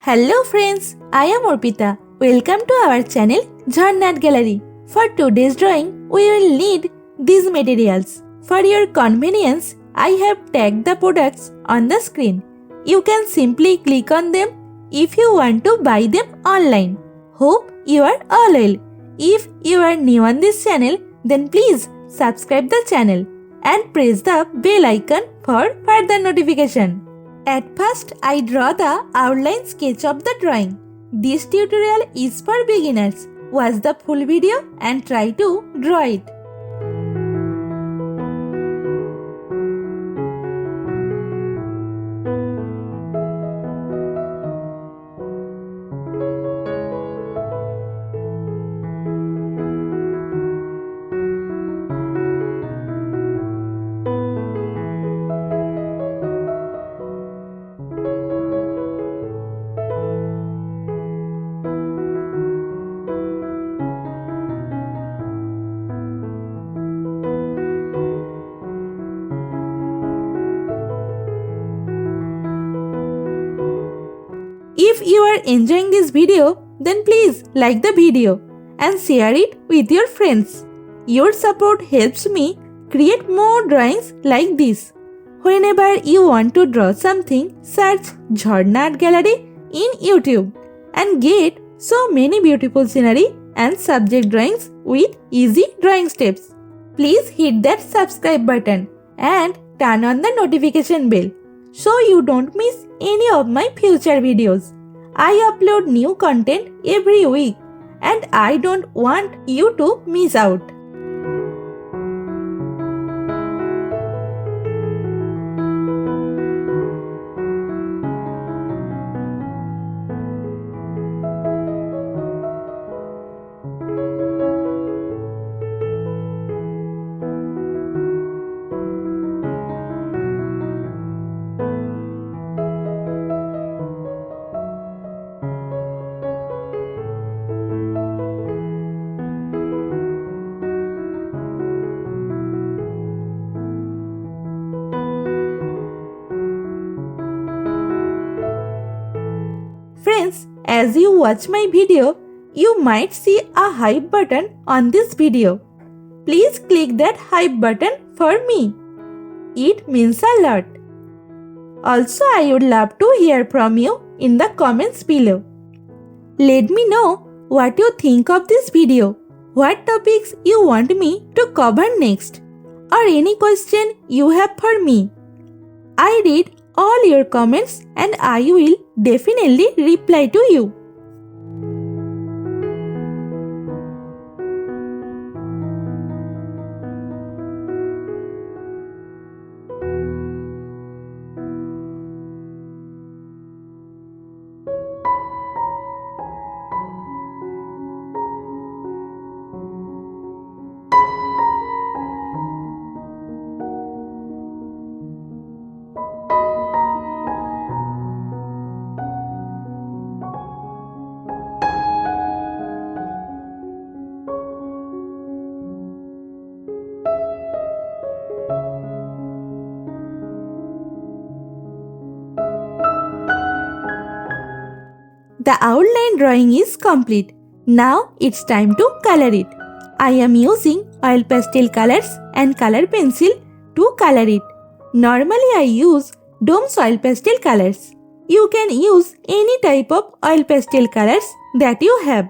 Hello friends, I am Arpita. Welcome to our channel Jharna Gallery. For today's drawing, we will need these materials. For your convenience, I have tagged the products on the screen. You can simply click on them if you want to buy them online. Hope you are all well. If you are new on this channel, then please subscribe the channel and press the bell icon for further notification. At first, I draw the outline sketch of the drawing. This tutorial is for beginners. Watch the full video and try to draw it. If you are enjoying this video, then please like the video and share it with your friends. Your support helps me create more drawings like this. Whenever you want to draw something, search Jharna Art Gallery in YouTube and get so many beautiful scenery and subject drawings with easy drawing steps. Please hit that subscribe button and turn on the notification bell so you don't miss any of my future videos. I upload new content every week and I don't want you to miss out. Friends, as you watch my video, you might see a hype button on this video. Please click that hype button for me. It means a lot. Also, I would love to hear from you in the comments below. Let me know what you think of this video, what topics you want me to cover next, or any question you have for me. I read all your comments and I will definitely reply to you. The outline drawing is complete. Now it's time to color it. I am using oil pastel colors and color pencil to color it. Normally I use Dome's oil pastel colors. You can use any type of oil pastel colors that you have.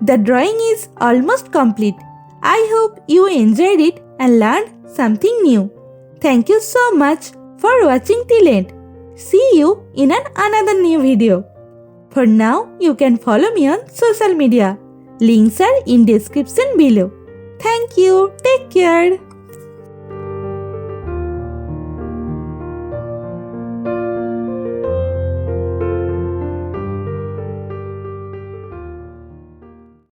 The drawing is almost complete. I hope you enjoyed it and learned something new. Thank you so much for watching till end. See you in another new video. For now, you can follow me on social media. Links are in description below. Thank you. Take care.